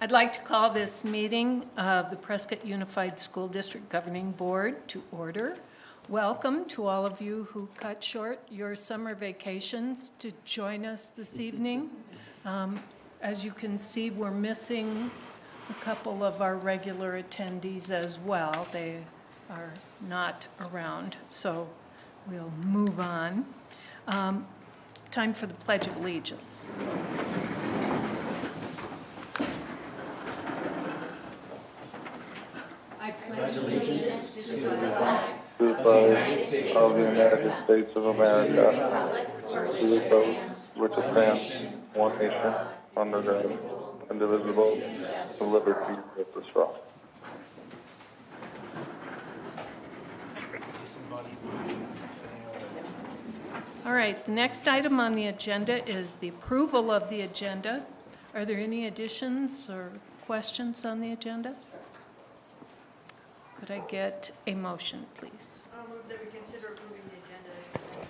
I'd like to call this meeting of the Prescott Unified School District Governing Board to order. Welcome to all of you who cut short your summer vacations to join us this evening. As you can see, we're missing a couple of our regular attendees as well. They are not around, so we'll move on. Time for the Pledge of Allegiance. I pledge allegiance to the flag of the United States of America, to the republic which stands one nation, under God, indivisible, with liberty and justice for all. All right, the next item on the agenda is the approval of the agenda. Are there any additions or questions on the agenda? Could I get a motion, please? I'll move that we consider approving the agenda.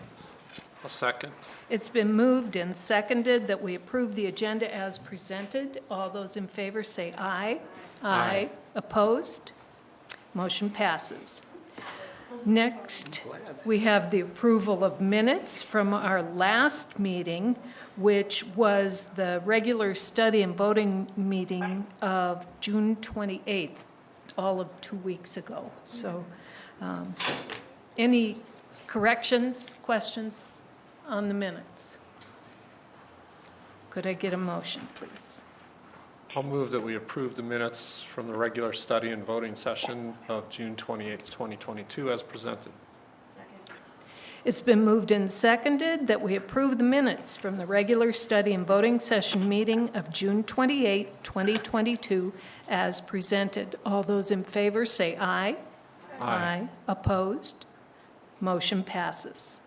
A second. It's been moved and seconded that we approve the agenda as presented. All those in favor say aye. Aye. Opposed? Motion passes. Next, we have the approval of minutes from our last meeting, which was the regular study and voting meeting of June 28th, all of 2 weeks ago. So any corrections, questions on the minutes? Could I get a motion, please? I'll move that we approve the minutes from the regular study and voting session of June 28th, 2022 as presented. Second. It's been moved and seconded that we approve the minutes from the regular study and voting session meeting of June 28, 2022 as presented. All those in favor say aye. Aye. Opposed? Motion passes.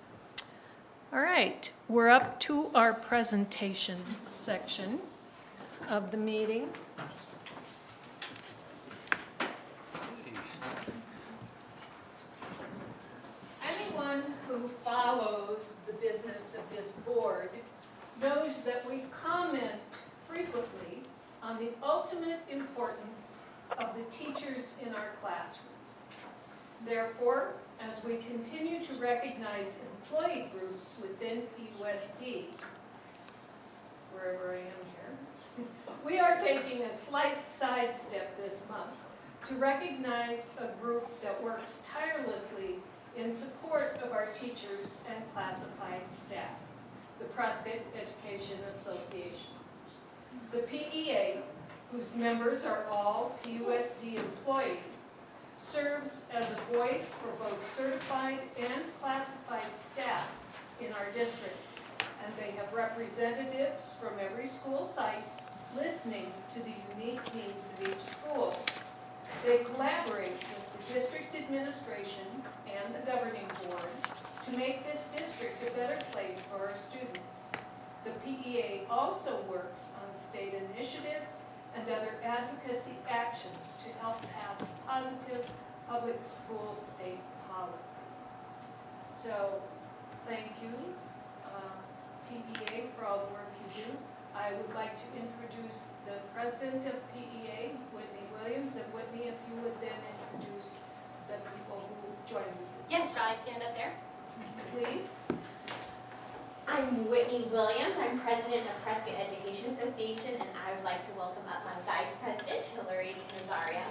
All right, we're up to our presentation section of the meeting. Anyone who follows the business of this board knows that we comment frequently on the ultimate importance of the teachers in our classrooms. Therefore, as we continue to recognize employee groups within PUSD, wherever I am here, we are taking a slight sidestep this month to recognize a group that works tirelessly in support of our teachers and classified staff, the Prescott Education Association. The PEA, whose members are all PUSD employees, serves as a voice for both certified and classified staff in our district, and they have representatives from every school site listening to the unique needs of each school. They collaborate with the district administration and the governing board to make this district a better place for our students. The PEA also works on state initiatives and other advocacy actions to help pass positive public school state policy. So, thank you, PEA, for all the work you do. I would like to introduce the president of PEA, Whitney Williams. And Whitney, if you would then introduce the people who join me this Yes, shall I stand up there? evening, please. I'm Whitney Williams. I'm president of Prescott Education Association, and I would like to welcome up my vice president, Hillary Canzaria,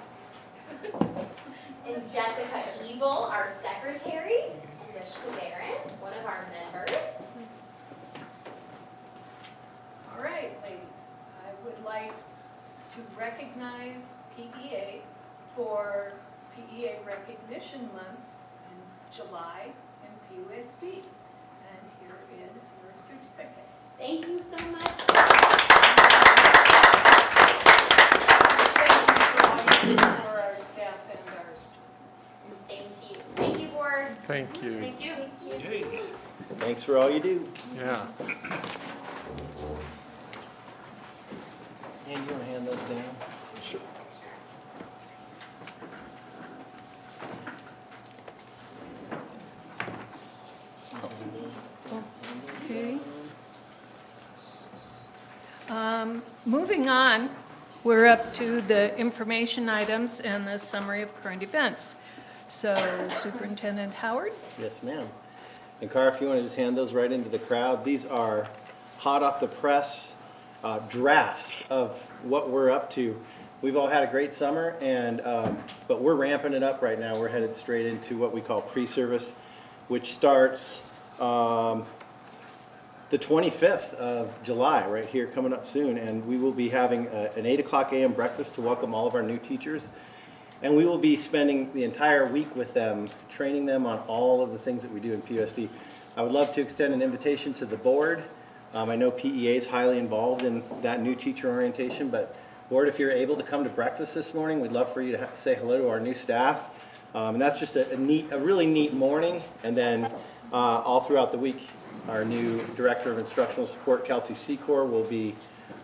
and Jessica Evil, our secretary, and Mishka Barron, one of our members. All right, ladies, I would like to recognize PEA for PEA Recognition Month in July in PUSD. And here is your certificate. Thank you so much. Thank you for our staff and our students. And same to you. Thank you, board. Thank you. Thank you. Thanks for all you do. Yeah. And you want to hand those down? Sure. Okay. Moving on, we're up to the information items and the summary of current events. So Superintendent Howard? Yes, ma'am. And Cara, if you want to just hand those right into the crowd. These are hot off the press drafts of what we're up to. We've all had a great summer, and but we're ramping it up right now. We're headed straight into what we call pre-service, which starts the 25th of July, right here, coming up soon. And we will be having an 8 o'clock a.m. breakfast to welcome all of our new teachers. And we will be spending the entire week with them, training them on all of the things that we do in PUSD. I would love to extend an invitation to the board. I know PEA is highly involved in that new teacher orientation, but board, if you're able to come to breakfast this morning, we'd love for you to say hello to our new staff. And that's just a really neat morning. And then all throughout the week, our new Director of Instructional Support, Kelsey Secor, will be,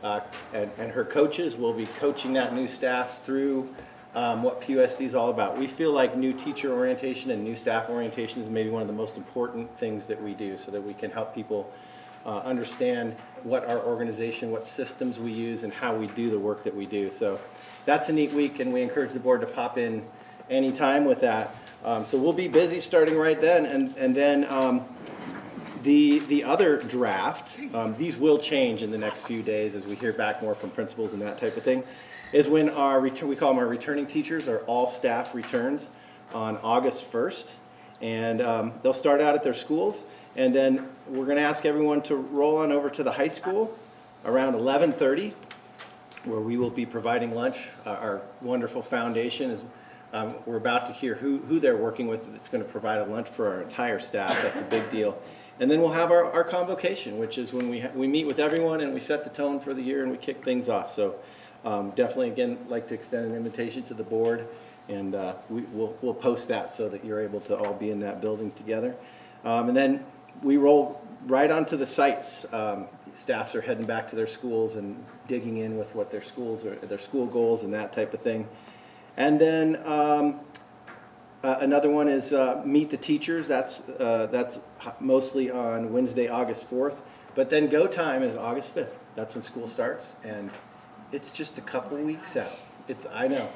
and her coaches will be coaching that new staff through what PUSD is all about. We feel like new teacher orientation and new staff orientation is maybe one of the most important things that we do, so that we can help people understand what our organization, what systems we use, and how we do the work that we do. So that's a neat week, and we encourage the board to pop in anytime with that. So we'll be busy starting right then, and then the other draft, these will change in the next few days as we hear back more from principals and that type of thing, is when we call them our returning teachers, our all staff returns on August 1st. And they'll start out at their schools, and then we're going to ask everyone to roll on over to the high school around 11:30, where we will be providing lunch. Our wonderful foundation is, we're about to hear who they're working with that's going to provide a lunch for our entire staff. That's a big deal. And then we'll have our convocation, which is when we meet with everyone and we set the tone for the year and we kick things off. So definitely, again, like to extend an invitation to the board, and we'll post that so that you're able to all be in that building together. And then we roll right onto the sites. Staffs are heading back to their schools and digging in with what their schools are, their school goals and that type of thing. And then another one is Meet the Teachers. That's mostly on Wednesday, August 4th. But then Go Time is August 5th. That's when school starts, and it's just a couple weeks out. I know.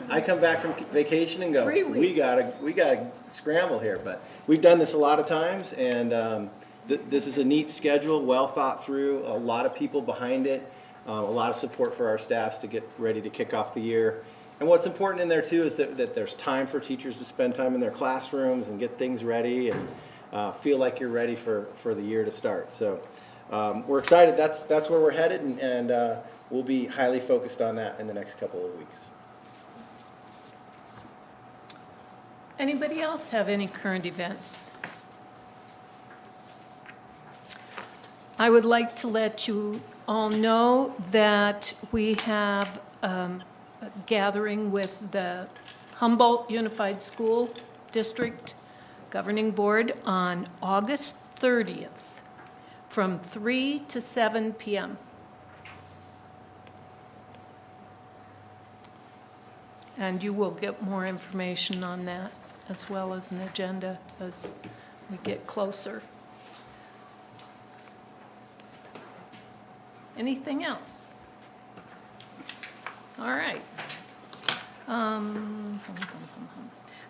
I come back from vacation and go, we gotta scramble here. But we've done this a lot of times, and this is a neat schedule, well thought through, a lot of people behind it, a lot of support for our staffs to get ready to kick off the year. And what's important in there too is that there's time for teachers to spend time in their classrooms and get things ready and feel like you're ready for the year to start. So we're excited. That's where we're headed, and we'll be highly focused on that in the next couple of weeks. Anybody else have any current events? I would like to let you all know that we have a gathering with the Humboldt Unified School District Governing Board on August 30th from 3 to 7 p.m. And you will get more information on that, as well as an agenda as we get closer. Anything else? All right.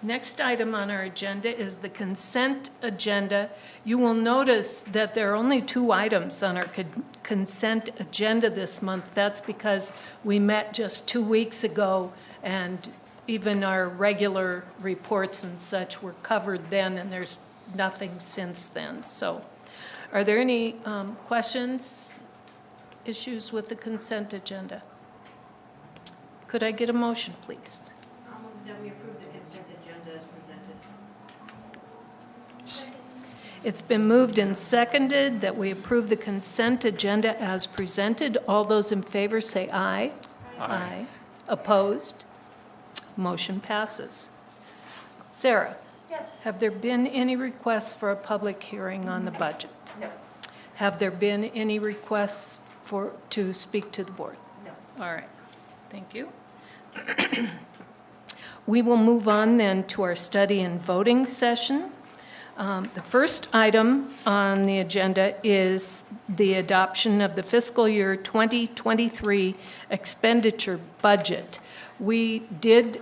Next item on our agenda is the consent agenda. You will notice that there are only 2 items on our consent agenda this month. That's because we met just 2 weeks ago, and even our regular reports and such were covered then, and there's nothing since then. So are there any questions, issues with the consent agenda? Could I get a motion, please? I'll move that we approve the consent agenda as presented. It's been moved and seconded that we approve the consent agenda as presented. All those in favor say aye. Aye. Opposed? Motion passes. Sarah? Yes. Have there been any requests for a public hearing on the budget? No. Have there been any requests to speak to the board? No. All right. Thank you. We will move on then to our study and voting session. The first item on the agenda is the adoption of the fiscal year 2023 expenditure budget. We did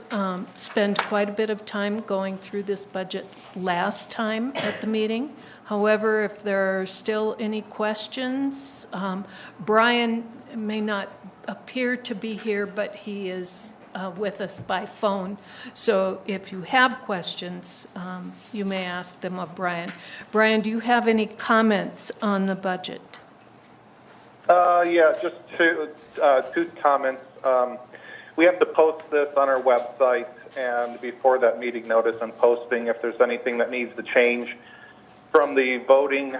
spend quite a bit of time going through this budget last time at the meeting. However, if there are still any questions, Brian may not appear to be here, but he is with us by phone. So if you have questions, you may ask them of Brian. Brian, do you have any comments on the budget? Yeah, just two comments. We have to post this on our website, and before that meeting notice and posting, if there's anything that needs to change from the voting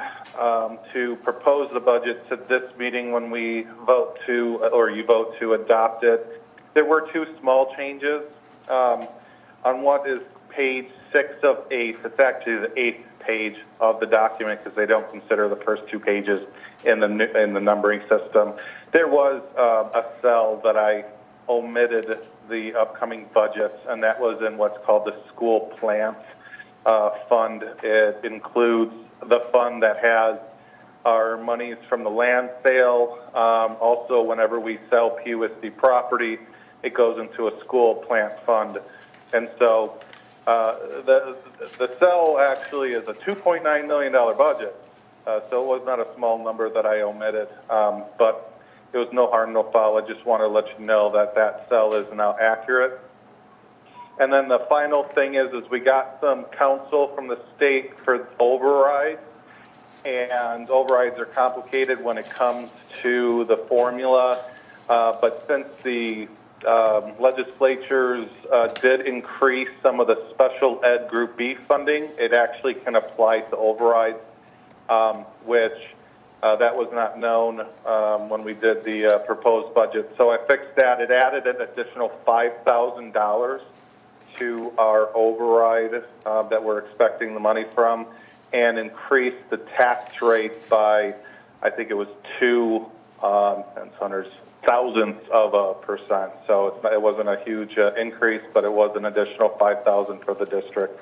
to propose the budget to this meeting when we vote to, or you vote to adopt it. There were two small changes on what is page 6 of 8. It's actually the 8th page of the document because they don't consider the first 2 pages in the numbering system. There was a cell that I omitted the upcoming budgets, and that was in what's called the school plant fund. It includes the fund that has our monies from the land sale. Also, whenever we sell PUSD property, it goes into a school plant fund. And so the cell actually is a $2.9 million budget. So it was not a small number that I omitted, but it was no harm, no foul. I just want to let you know that that cell is now accurate. And then the final thing is we got some counsel from the state for overrides, and overrides are complicated when it comes to the formula. But since the legislatures did increase some of the special ed Group B funding, it actually can apply to overrides, which that was not known when we did the proposed budget. So I fixed that. It added an additional $5,000 to our override that we're expecting the money from, and increased the tax rate by, I think it was 2 thousandths of a percent. So it wasn't a huge increase, but it was an additional $5,000 for the district.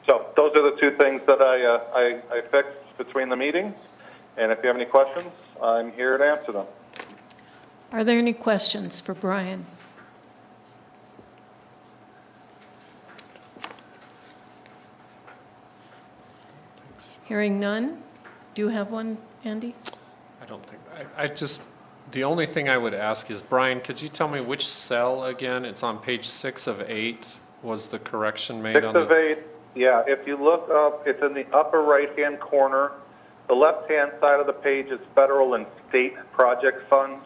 So those are the 2 things that I fixed between the meetings. And if you have any questions, I'm here to answer them. Are there any questions for Brian? Hearing none. Do you have one, Andy? I don't think, I just, the only thing I would ask is, Brian, could you tell me which cell again? It's on page 6 of 8. Was the correction made 6 on of the? 8, yeah. If you look up, it's in the upper right-hand corner. The left-hand side of the page is federal and state project funds.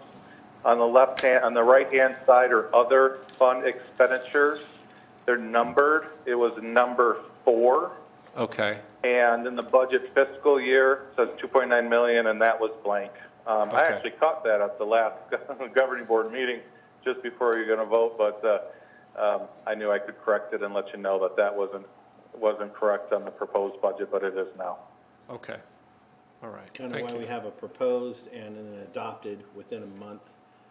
On the left-hand, on the right-hand side are other fund expenditures. They're numbered. It was number 4. Okay. And in the budget fiscal year, it says 2.9 million, and that was blank. Okay. I actually caught that at the last governing board meeting just before you're going to vote, but I knew I could correct it and let you know that that wasn't correct on the proposed budget, but it is now. Okay. All right. Kind of Thank why you. we have a proposed and an adopted within a month.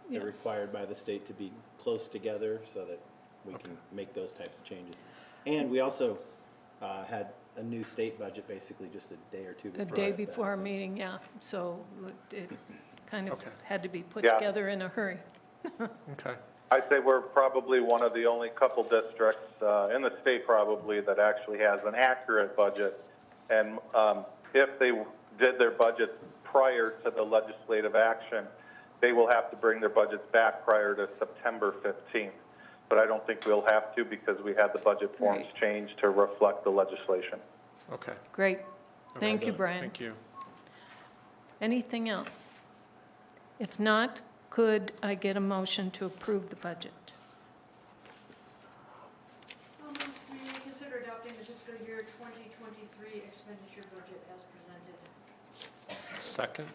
They're Yeah. required by the state to be close together so that we can make those types of changes. And we also had a new state budget basically just a day or 2 before. A day that. before our meeting, yeah. So it kind of Okay. had to be put Yeah. together in a hurry. Okay. I'd say we're probably one of the only couple districts in the state probably that actually has an accurate budget. And if they did their budget prior to the legislative action, they will have to bring their budgets back prior to September 15th. But I don't think we'll have to because we had the budget forms Right. changed to reflect the legislation. Okay. Great. Thank you, Brian. Thank you. Anything else? If not, could I get a motion to approve the budget? We consider adopting the fiscal year 2023 expenditure budget as presented. Second?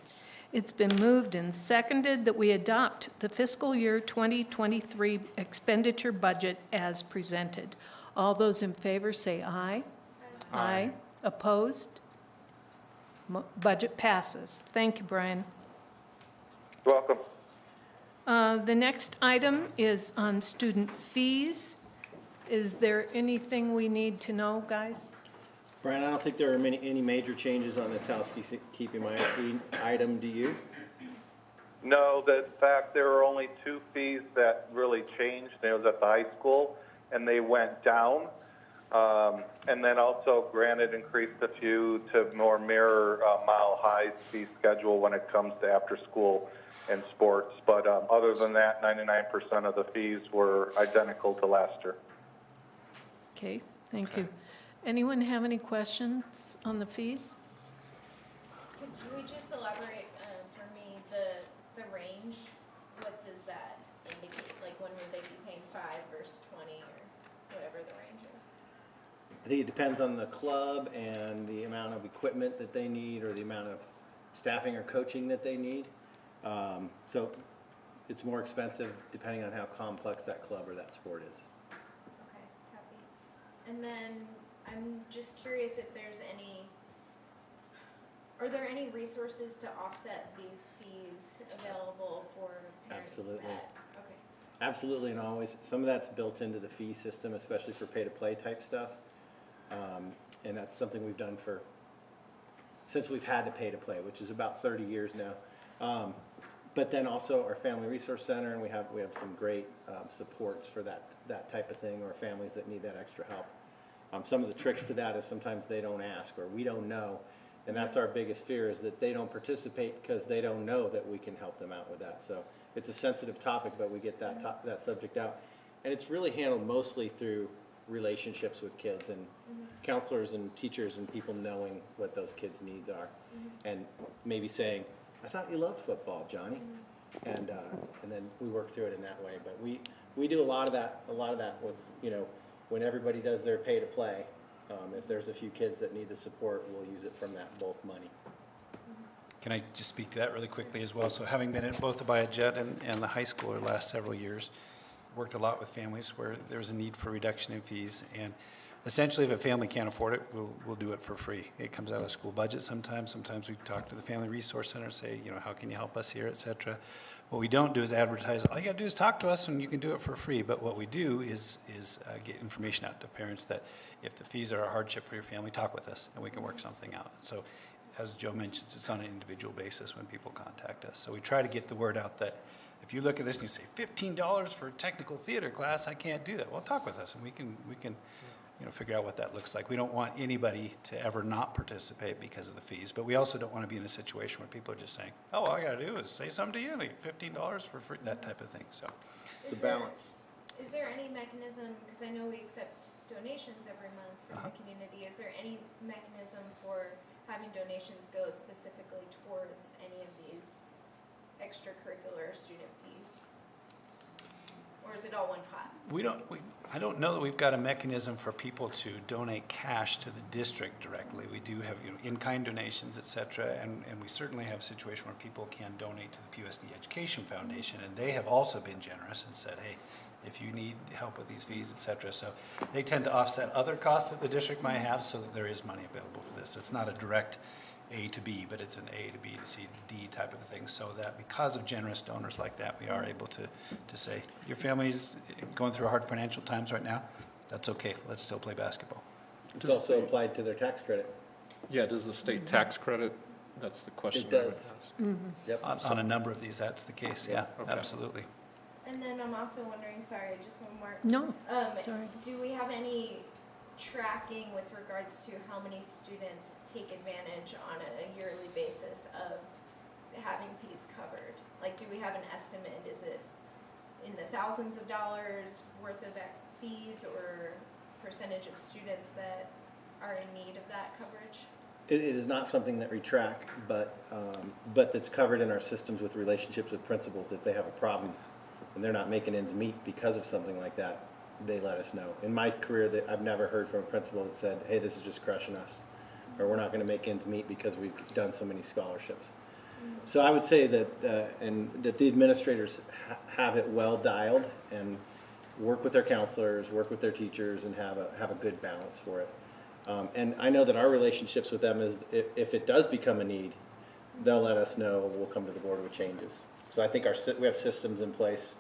It's been moved and seconded that we adopt the fiscal year 2023 expenditure budget as presented. All those in favor say aye. Aye. Opposed? Budget passes. Thank you, Brian. You're welcome. The next item is on student fees. Is there anything we need to know, guys? Brian, I don't think there are any major changes on this housekeeping item, do you? No, in fact, there were only two fees that really changed. It was at the high school, and they went down. And then also Granite increased a few to more mirror Mile High's fee schedule when it comes to after school and sports. But other than that, 99% of the fees were identical to last year. Okay, thank you. Anyone have any questions on the fees? Could we just elaborate for me the range? What does that indicate? Like when would they be paying 5 versus 20 or whatever the range is? I think it depends on the club and the amount of equipment that they need or the amount of staffing or coaching that they need. So it's more expensive depending on how complex that club or that sport is. Okay, copy. And then I'm just curious if are there any resources to offset these fees available for parents? Absolutely. Okay. Absolutely, and always. Some of that's built into the fee system, especially for pay-to-play type stuff. And that's something we've done since we've had to pay-to-play, which is about 30 years now. But then also our Family Resource Center, and we have some great supports for that type of thing, or families that need that extra help. Some of the tricks to that is sometimes they don't ask, or we don't know. And that's our biggest fear, is that they don't participate because they don't know that we can help them out with that. So it's a sensitive topic, but we get that subject out. And it's really handled mostly through relationships with kids and counselors and teachers and people knowing what those kids' needs are. And maybe saying, I thought you loved football, Johnny. And then we work through it in that way. But we do a lot of that with, when everybody does their pay to play. If there's a few kids that need the support, we'll use it from that bulk money. Can I just speak to that really quickly as well? So having been at both the Jet and the high school over the last several years, worked a lot with families where there's a need for reduction in fees. And essentially, if a family can't afford it, we'll do it for free. It comes out of the school budget sometimes. Sometimes we talk to the Family Resource Center, say, how can you help us here, et cetera. What we don't do is advertise. All you got to do is talk to us, and you can do it for free. But what we do is get information out to parents that if the fees are a hardship for your family, talk with us, and we can work something out. So, as Joe mentions, it's on an individual basis when people contact us. So we try to get the word out that if you look at this and you say $15 for a technical theater class, I can't do that. Well, talk with us, and we can figure out what that looks like. We don't want anybody to ever not participate because of the fees, but we also don't want to be in a situation where people are just saying, "Oh, all I got to do is say something to you, and I get $15 for free," that type of thing. So It's a balance. Is there any mechanism, because I know we accept donations every month from the community, is there any mechanism for having donations go specifically towards any of these extracurricular student fees? Or is it all one pot? I don't know that we've got a mechanism for people to donate cash to the district directly. We do have in-kind donations, et cetera, and we certainly have a situation where people can donate to the PUSD Education Foundation, and they have also been generous and said, hey, if you need help with these fees, et cetera. So they tend to offset other costs that the district might have so that there is money available for this. So it's not a direct A to B, but it's an A to B to C to D type of thing, so that because of generous donors like that, we are able to say, your family's going through hard financial times right now, that's okay, let's still play basketball. It's also applied to their tax credit. Yeah, does the state tax credit, that's the question. It does. Yep. On a number of these, that's the case, yeah, Okay. absolutely. And then I'm also wondering, sorry, just one more. No, sorry. Do we have any tracking with regards to how many students take advantage on a yearly basis of having fees covered? Like, do we have an estimate? Is it in the thousands of dollars worth of fees, or percentage of students that are in need of that coverage? It is not something that we track, but that's covered in our systems with relationships with principals. If they have a problem and they're not making ends meet because of something like that, they let us know. In my career, I've never heard from a principal that said, hey, this is just crushing us, or we're not going to make ends meet because we've done so many scholarships. So I would say that that the administrators have it well dialed and work with their counselors, work with their teachers, and have a good balance for it. And I know that our relationships with them is, if it does become a need, they'll let us know. We'll come to the board with changes. So I think we have systems in place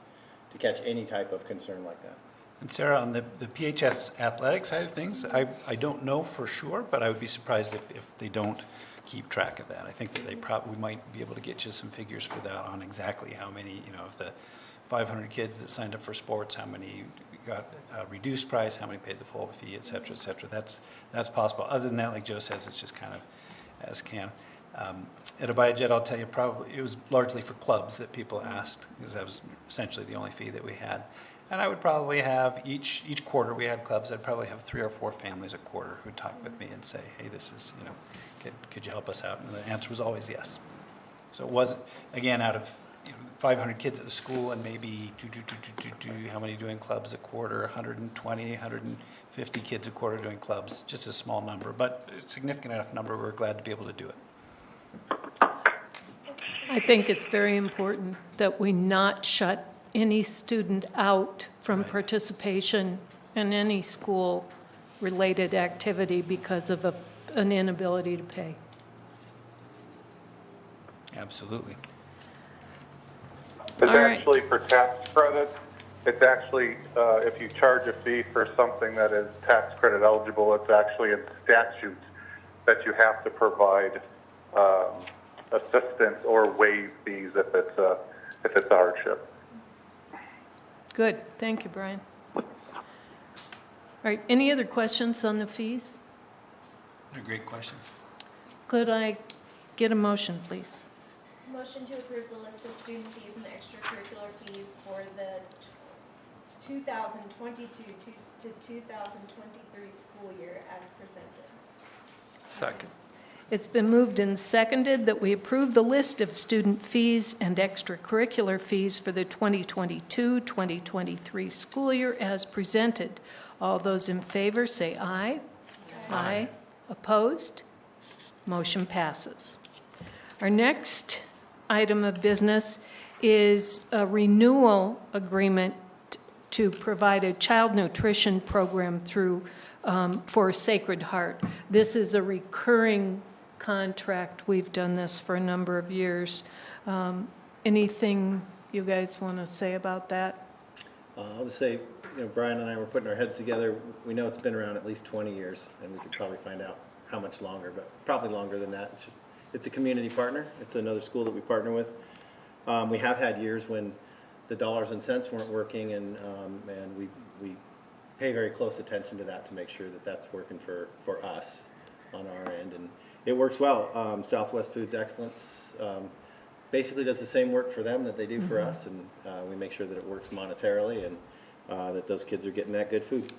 to catch any type of concern like that. And Sarah, on the PHS athletic side of things, I don't know for sure, but I would be surprised if they don't keep track of that. I think that we might be able to get you some figures for that on exactly how many, of the 500 kids that signed up for sports, how many got a reduced price, how many paid the full fee, et cetera, et cetera. That's possible. Other than that, like Joe says, it's just kind of as can. At a budget, I'll tell you, probably it was largely for clubs that people asked, because that was essentially the only fee that we had. And I would probably have each quarter we had clubs, I'd probably have 3 or 4 families a quarter who'd talk with me and say, hey, this is, could you help us out? And the answer was always yes. So it wasn't, again, out of 500 kids at the school and maybe how many doing clubs a quarter, 120, 150 kids a quarter doing clubs, just a small number, but a significant enough number, we're glad to be able to do it. I think it's very important that we not shut any student out from participation in any school-related activity because of an inability to pay. Absolutely. It's All right. actually for tax credits. It's actually, if you charge a fee for something that is tax credit eligible, it's actually in statute that you have to provide assistance or waive fees if it's a hardship. Good, thank you, Brian. All right, any other questions on the fees? They're great questions. Could I get a motion, please? Motion to approve the list of student fees and extracurricular fees for the 2022 to 2023 school year as presented. Second. It's been moved and seconded that we approve the list of student fees and extracurricular fees for the 2022-2023 school year as presented. All those in favor say aye. Aye. Opposed? Motion passes. Our next item of business is a renewal agreement to provide a child nutrition program through for Sacred Heart. This is a recurring contract. We've done this for a number of years. Anything you guys want to say about that? I'll just say, Brian and I were putting our heads together. We know it's been around at least 20 years, and we could probably find out how much longer, but probably longer than that. It's a community partner. It's another school that we partner with. We have had years when the dollars and cents weren't working, and we pay very close attention to that to make sure that that's working for us on our end, and it works well. Southwest Foods Excellence basically does the same work for them that they do for us, and we make sure that it works monetarily and that those kids are getting that good food.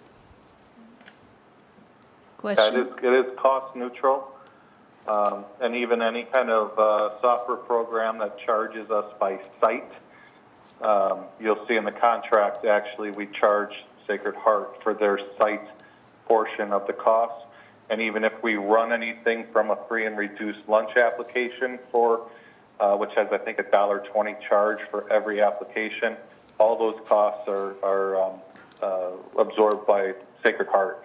Question? It is cost neutral, and even any kind of software program that charges us by site, you'll see in the contract, actually, we charge Sacred Heart for their site portion of the cost. And even if we run anything from a free and reduced lunch application for, which has, I think, $1.20 charge for every application, all those costs are absorbed by Sacred Heart.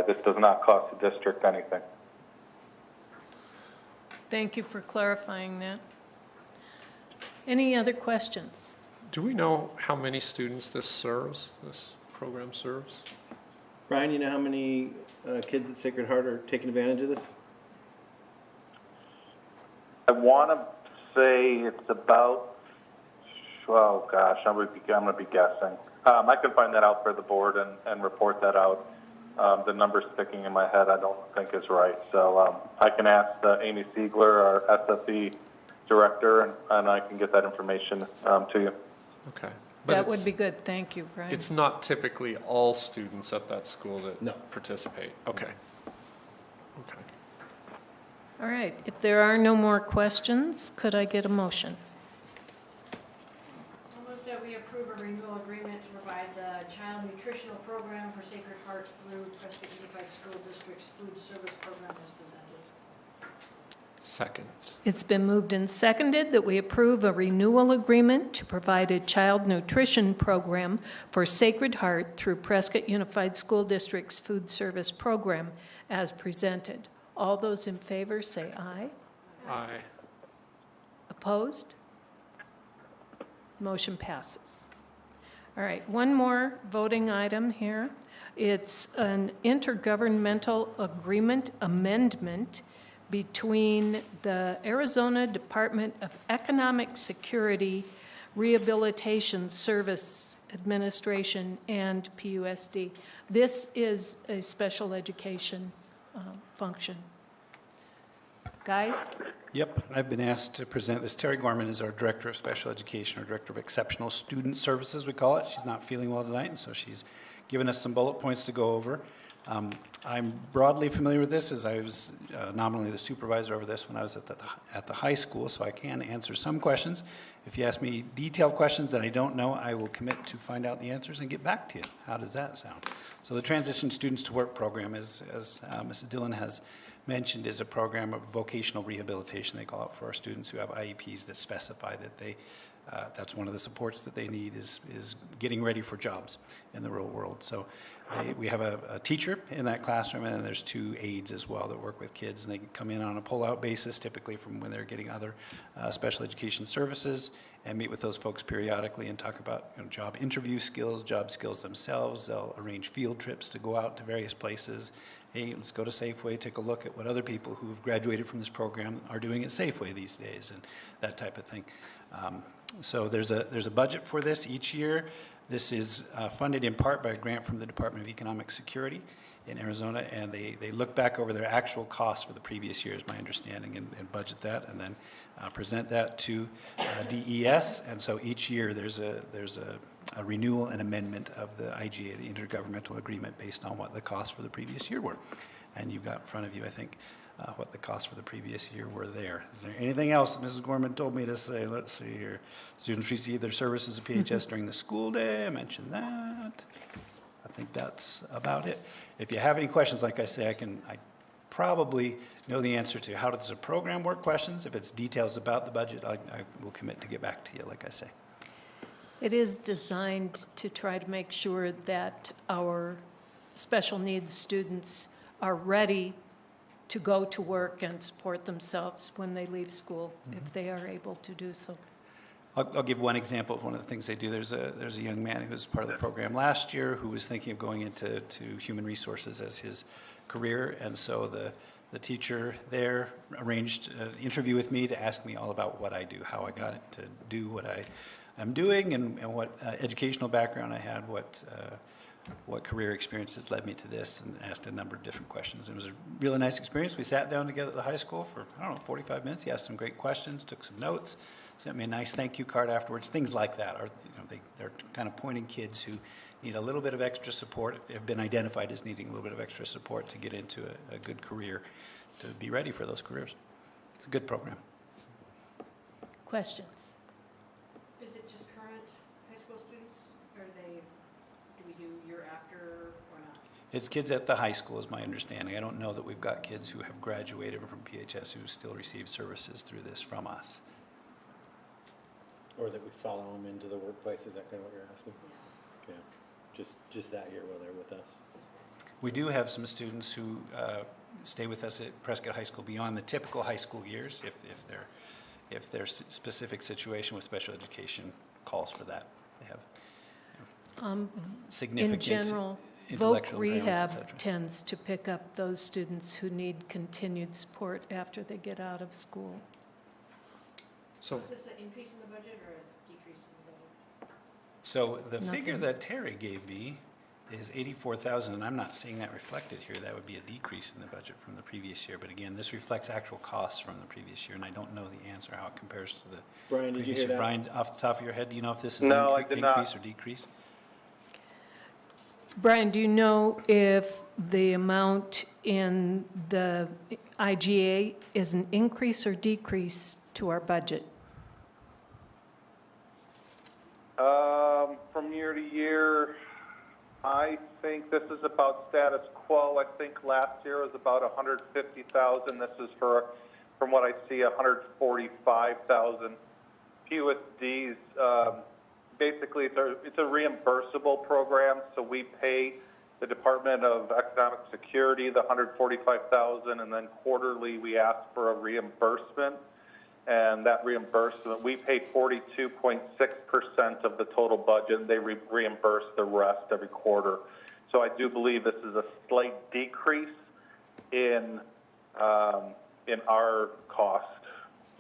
This does not cost the district anything. Thank you for clarifying that. Any other questions? Do we know how many students this program serves? Brian, you know how many kids at Sacred Heart are taking advantage of this? I want to say it's about, oh gosh, I'm going to be guessing. I can find that out for the board and report that out. The number sticking in my head I don't think is right. So I can ask Amy Siegler, our SFE director, and I can get that information to you. Okay. But That would be good, thank you, Brian. It's not typically all students at that school that No. participate? Okay. Okay. All right, if there are no more questions, could I get a motion? I'll move that we approve a renewal agreement to provide the child nutritional program for Sacred Heart through Prescott Unified School District's food service program as presented. Second. It's been moved and seconded that we approve a renewal agreement to provide a child nutrition program for Sacred Heart through Prescott Unified School District's food service program as presented. All those in favor say aye. Aye. Opposed? Motion passes. All right, one more voting item here. It's an intergovernmental agreement amendment between the Arizona Department of Economic Security Rehabilitation Service Administration and PUSD. This is a special education function. Guys? Yep, I've been asked to present this. Terry Gorman is our Director of Special Education, or Director of Exceptional Student Services, we call it. She's not feeling well tonight, and so she's given us some bullet points to go over. I'm broadly familiar with this, as I was nominally the supervisor over this when I was at the high school, so I can answer some questions. If you ask me detailed questions that I don't know, I will commit to find out the answers and get back to you. How does that sound? So the Transition Students to Work program, as Mrs. Dillon has mentioned, is a program of vocational rehabilitation, they call it, for our students who have IEPs that specify that they that's one of the supports that they need is getting ready for jobs in the real world. So we have a teacher in that classroom, and then there's 2 aides as well that work with kids, and they come in on a pull-out basis, typically from when they're getting other special education services, and meet with those folks periodically and talk about job interview skills, job skills themselves. They'll arrange field trips to go out to various places. Hey, let's go to Safeway, take a look at what other people who've graduated from this program are doing at Safeway these days, and that type of thing. So there's a budget for this each year. This is funded in part by a grant from the Department of Economic Security in Arizona, and they look back over their actual costs for the previous year, is my understanding, and budget that, and then present that to DES. And so each year there's a renewal and amendment of the IGA, the Intergovernmental Agreement, based on what the costs for the previous year were. And you've got in front of you, I think, what the costs for the previous year were there. Is there anything else that Mrs. Gorman told me to say? Let's see here. Students receive their services at PHS during the school day. I mentioned that. I think that's about it. If you have any questions, like I say, I probably know the answer to how does the program work questions. If it's details about the budget, I will commit to get back to you, like I say. It is designed to try to make sure that our special needs students are ready to go to work and support themselves when they leave school, if they are able to do so. I'll give one example of one of the things they do. There's a young man who was part of the program last year who was thinking of going into human resources as his career, and so the teacher there arranged an interview with me to ask me all about what I do, how I got to do what I'm doing, and what educational background I had, what career experiences led me to this, and asked a number of different questions. It was a really nice experience. We sat down together at the high school for, 45 minutes. He asked some great questions, took some notes, sent me a nice thank you card afterwards. Things like that are, they're kind of pointing kids who need a little bit of extra support, have been identified as needing a little bit of extra support to get into a good career, to be ready for those careers. It's a good program. Questions? Is it just current high school students, or do we do year after or not? It's kids at the high school is my understanding. I don't know that we've got kids who have graduated from PHS who still receive services through this from us. Or that we follow them into the workplace, is that kind of what you're asking? Yeah, just that year while they're with us. We do have some students who stay with us at Prescott High School beyond the typical high school years, if their specific situation with special education calls for that. They have significant In general, voc intellectual impairments, rehab etc. tends to pick up those students who need continued support after they get out of school. So Is this an increase in the budget or a decrease in the budget? So the figure Nothing. that Terry gave me is 84,000, and I'm not seeing that reflected here. That would be a decrease in the budget from the previous year. But again, this reflects actual costs from the previous year, and I don't know the answer how it compares to the Brian, did you previous hear year. that? Brian, off the top of your head, do you know if this is No, an I did not. increase or decrease? Brian, do you know if the amount in the IGA is an increase or decrease to our budget? From year to year, I think this is about status quo. I think last year was about 150,000. This is from what I see, 145,000. PUSDs, basically it's a reimbursable program, so we pay the Department of Economic Security the 145,000, and then quarterly we ask for a reimbursement. and that reimbursement, we pay 42.6% of the total budget, and they reimburse the rest every quarter. So I do believe this is a slight decrease in our cost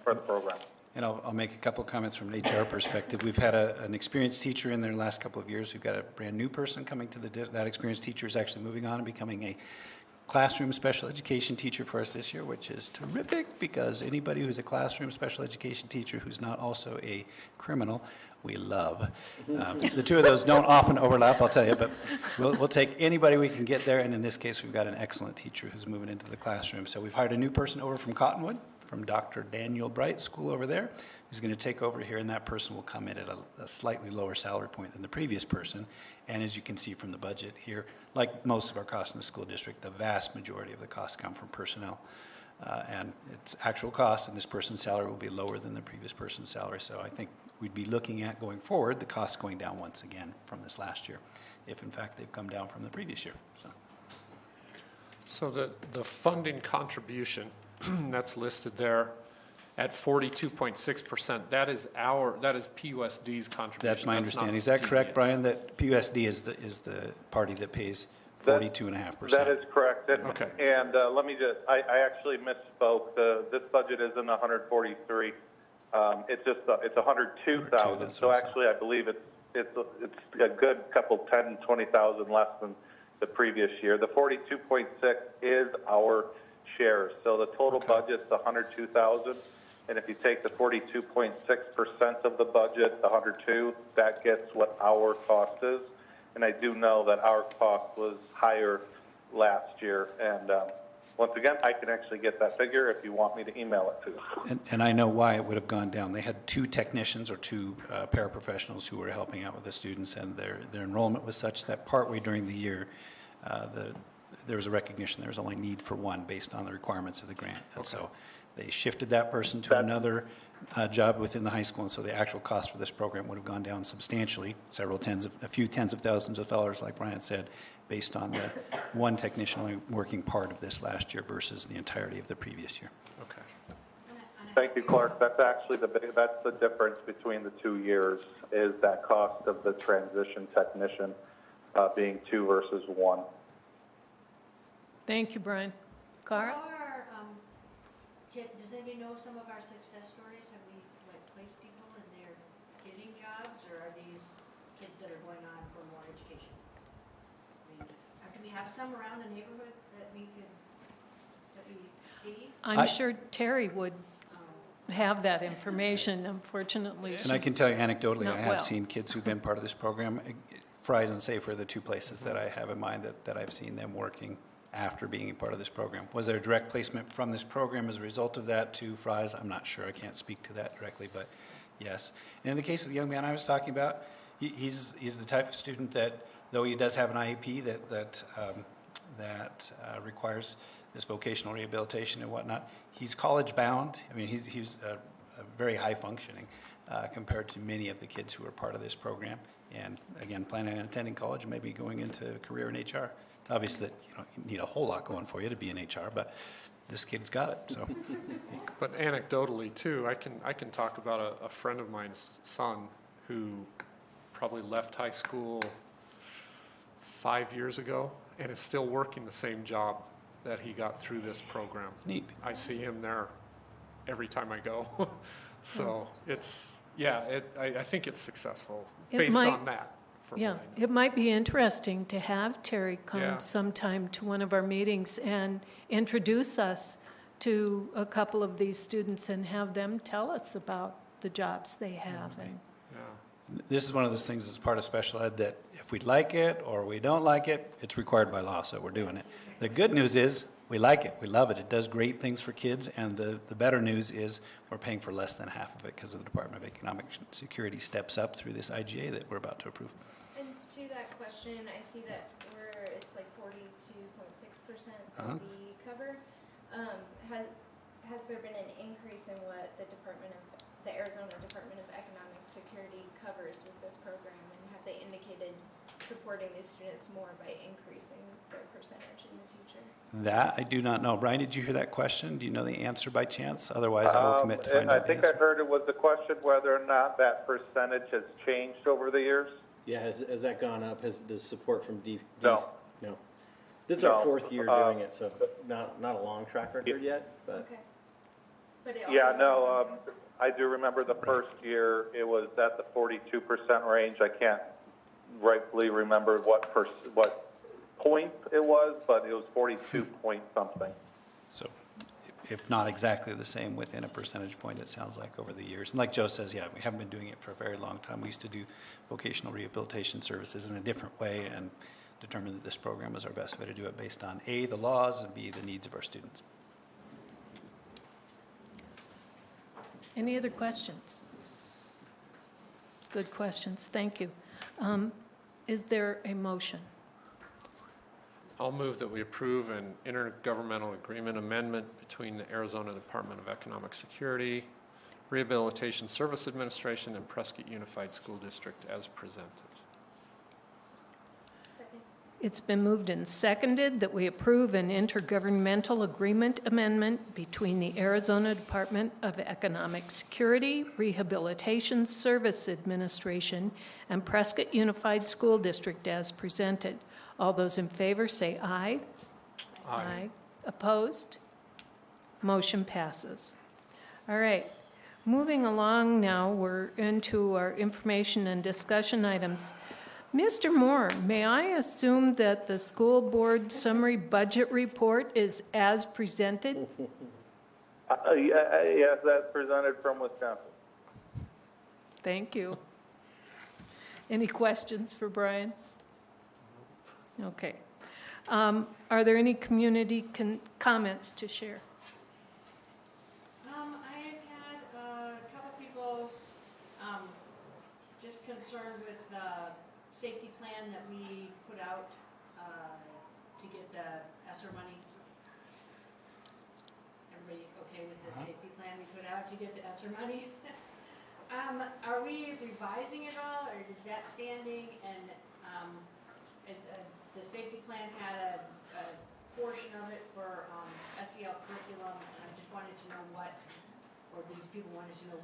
for the program. And I'll make a couple comments from an HR perspective. We've had an experienced teacher in there the last couple of years. We've got a brand new person coming to that experienced teacher is actually moving on and becoming a classroom special education teacher for us this year, which is terrific, because anybody who's a classroom special education teacher who's not also a criminal, we love. The two of those don't often overlap, I'll tell you, but we'll take anybody we can get there, and in this case, we've got an excellent teacher who's moving into the classroom. So we've hired a new person over from Cottonwood, from Dr. Daniel Bright's school over there, who's going to take over here, and that person will come in at a slightly lower salary point than the previous person. And as you can see from the budget here, like most of our costs in the school district, the vast majority of the costs come from personnel. And it's actual costs, and this person's salary will be lower than the previous person's salary. So I think we'd be looking at, going forward, the costs going down once again from this last year, if in fact they've come down from the previous year. So the funding contribution that's listed there at 42.6%, that is PUSD's contribution. That's my understanding. Is that correct, Brian, that PUSD is the party that pays 42.5%? That is correct. Okay. And let me just, I actually misspoke. This budget isn't 143. It's just, it's 102,000. So actually, I believe it's a good couple, 10, 20,000 less than the previous year. The 42.6 is our share. So the total budget's 102,000. And if you take the 42.6% of the budget, the 102, that gets what our cost is. And I do know that our cost was higher last year. And once again, I can actually get that figure if you want me to email it to you. And I know why it would have gone down. They had two technicians or two paraprofessionals who were helping out with the students, and their enrollment was such that partway during the year, there was a recognition there was only need for one based on the requirements of the grant. And so they shifted that person to another job within the high school, and so the actual cost for this program would have gone down substantially, a few tens of thousands of dollars, like Brian said, based on the one technician only working part of this last year versus the entirety of the previous year. Okay. Thank you, Clark. That's actually that's the difference between the 2 years, is that cost of the transition technician being 2 versus 1. Thank you, Brian. Cara? Does anybody know some of our success stories? Have we placed people and they're getting jobs, or are these kids that are going on for more education? Do we have some around the neighborhood that we see? I'm sure Terry would have that information. Unfortunately, And I can tell you anecdotally, not I have well. seen kids who've been part of this program. Fry's and Safer are the two places that I have in mind that I've seen them working after being a part of this program. Was there a direct placement from this program as a result of that to Fry's? I'm not sure. I can't speak to that directly, but yes. And in the case of the young man I was talking about, he's the type of student that, though he does have an IEP that requires this vocational rehabilitation and whatnot, he's college bound. I mean, he's a very high functioning compared to many of the kids who are part of this program. And again, planning on attending college and maybe going into a career in HR. It's obvious that you need a whole lot going for you to be in HR, but this kid's got it. So, But anecdotally too, I can talk about a friend of mine's son who probably left high school 5 years ago and is still working the same job that he got through this program. neat. I see him there every time I go. So it's, I think it's successful It based might- on that. from Yeah, what I know. it might be interesting to have Terry come Yeah. sometime to one of our meetings and introduce us to a couple of these students and have them tell us about the jobs they have. And Yeah. This is one of those things as part of special ed that if we like it or we don't like it, it's required by law, so we're doing it. The good news is we like it, we love it. It does great things for kids, and the better news is we're paying for less than half of it because the Department of Economic Security steps up through this IGA that we're about to approve. And to that question, I see that it's like 42.6% that Uh-huh. we cover. Has there been an increase in what the Arizona Department of Economic Security covers with this program, and have they indicated supporting these students more by increasing their percentage in the future? That I do not know. Brian, did you hear that question? Do you know the answer by chance? Otherwise, I will commit to find I out the think I answer. heard it was the question whether or not that percentage has changed over the years. Yeah, has that gone up? Has the support from No. No. This is our No. fourth year doing it, so not a long track record yet, but Okay. But it also Yeah, hasn't no, gone down. I do remember the first year, it was at the 42% range. I can't rightfully remember what point it was, but it was 42 point something. So if not exactly the same, within a percentage point, it sounds like over the years. And like Joe says, yeah, we haven't been doing it for a very long time. We used to do vocational rehabilitation services in a different way and determined that this program was our best way to do it based on A, the laws, and B, the needs of our students. Any other questions? Good questions, thank you. Is there a motion? I'll move that we approve an intergovernmental agreement amendment between the Arizona Department of Economic Security, Rehabilitation Service Administration, and Prescott Unified School District as presented. Second. It's been moved and seconded that we approve an intergovernmental agreement amendment between the Arizona Department of Economic Security, Rehabilitation Service Administration, and Prescott Unified School District as presented. All those in favor say aye. Aye. Opposed? Motion passes. All right. Moving along now, we're into our information and discussion items. Mr. Moore, may I assume that the school board summary budget report is as presented? Yes, that's presented from Wisconsin. Thank you. Any questions for Brian? Okay. Are there any community comments to share? I have had a couple people just concerned with the safety plan that we put out to get the ESSER money. Everybody okay with the safety plan we put out to get the ESSER money? Are we revising it all, or is that standing? And the safety plan had a portion of it for SEL curriculum, and I just wanted to know what, or these people wanted to know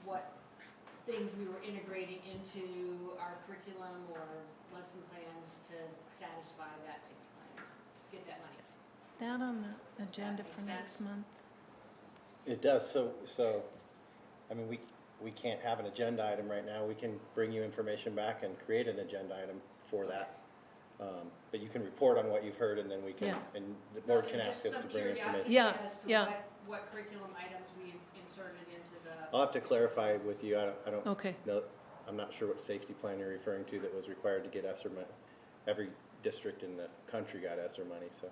what things we were integrating into our curriculum or lesson plans to satisfy that safety plan, get that money. Is that on the agenda for next month? it does. So, I mean, we can't have an agenda item right now. We can bring you information back and create an agenda item for that. But you can report on what you've heard, and then we can, Yeah. and the board can ask us to bring information. Yeah, As to yeah. what curriculum items we've inserted into the. I'll have to clarify with you. I don't Okay. know. I'm not sure what safety plan you're referring to that was required to get ESSER money. Every district in the country got ESSER money, so.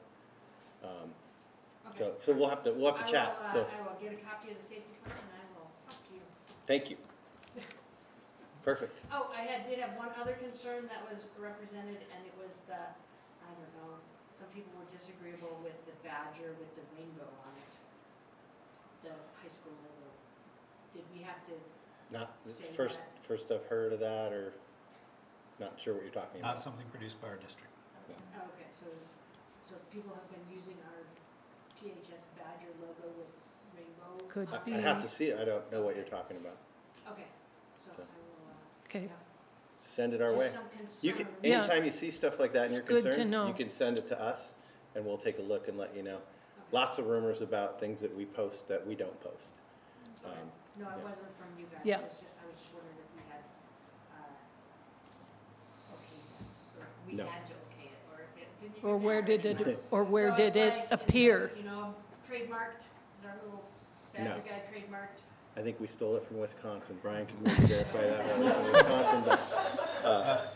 Okay. So we'll have to chat. So I will get a copy of the safety plan and I will talk to you. thank you. Perfect. Oh, did have one other concern that was represented, and it was the, I don't know, some people were disagreeable with the badger with the rainbow on it. The high school logo. Did we have to, Not it's Say first that. first I've heard of that, or not sure what you're talking Not about. something produced by our district. oh, okay, so people have been using our PHS badger logo with rainbows? Could on be. it? I have to see it. I don't know what you're talking about. Okay, so So. I will, Okay. Send it our way. just some concern. You can, Yeah. anytime you see stuff like that and It's you're good to concerned, know. you can send it to us and we'll take a look and let you know. Lots of rumors about things that we post that we don't post. Okay. No, it yeah. wasn't from you guys. Yeah. I was just wondering if we had, okay, or if we No. had to okay it, or if it didn't. Or even where matter. did it, or where So it's did it like, is appear? You know, trademarked, is our little badger guy trademarked? I think we stole it from Wisconsin. Brian can maybe verify that one. It's in Wisconsin, but,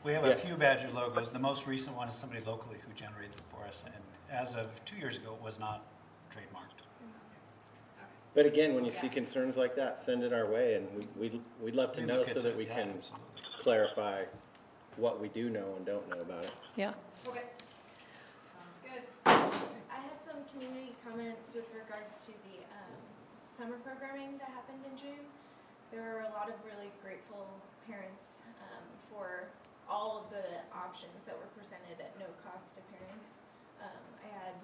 We have Yeah. a few Badger logos. The most recent one is somebody locally who generated it for us, and as of 2 years ago, it was not trademarked. but again, when you see concerns like that, send it our way and we'd love to We know look so into that it, we yeah, can absolutely. clarify what we do know and don't know about it. Yeah. Okay, sounds good. I had some community comments with regards to the summer programming that happened in June. There were a lot of really grateful parents for all of the options that were presented at no cost to parents. I had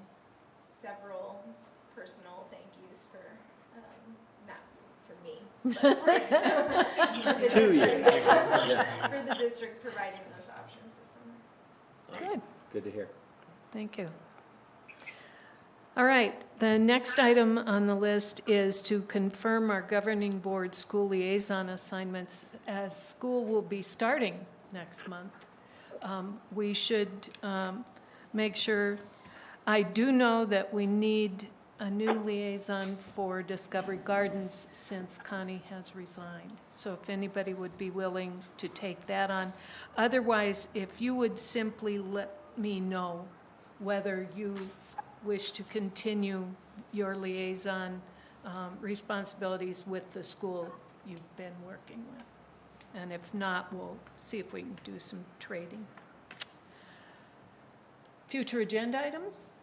several personal thank yous for, not for me, but for the To you. district, Yeah. for the district providing those options this summer. Good, Good to hear. thank you. All right, the next item on the list is to confirm our governing board school liaison assignments as school will be starting next month. We should make sure, I do know that we need a new liaison for Discovery Gardens since Connie has resigned. So if anybody would be willing to take that on. Otherwise, if you would simply let me know whether you wish to continue your liaison responsibilities with the school you've been working with. And if not, we'll see if we can do some trading. Future agenda items?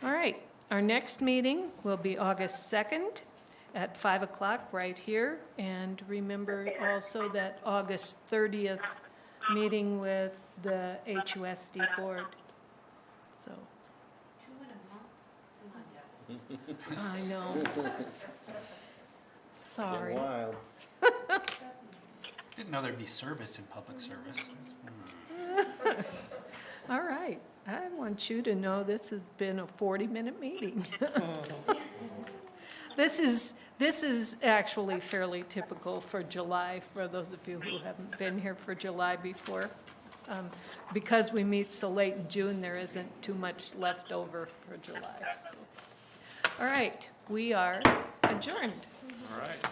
All right, our next meeting will be August 2nd at 5 o'clock right here. And remember also that August 30th meeting with the HUSD board. So, 2 in a month? Come on, Deb. I know. Sorry. Getting wild. Didn't know there'd be service in public service. All right, I want you to know this has been a 40-minute meeting. This is actually fairly typical for July, for those of you who haven't been here for July before. Because we meet so late in June, there isn't too much left over for July. So. All right, we are adjourned. All right.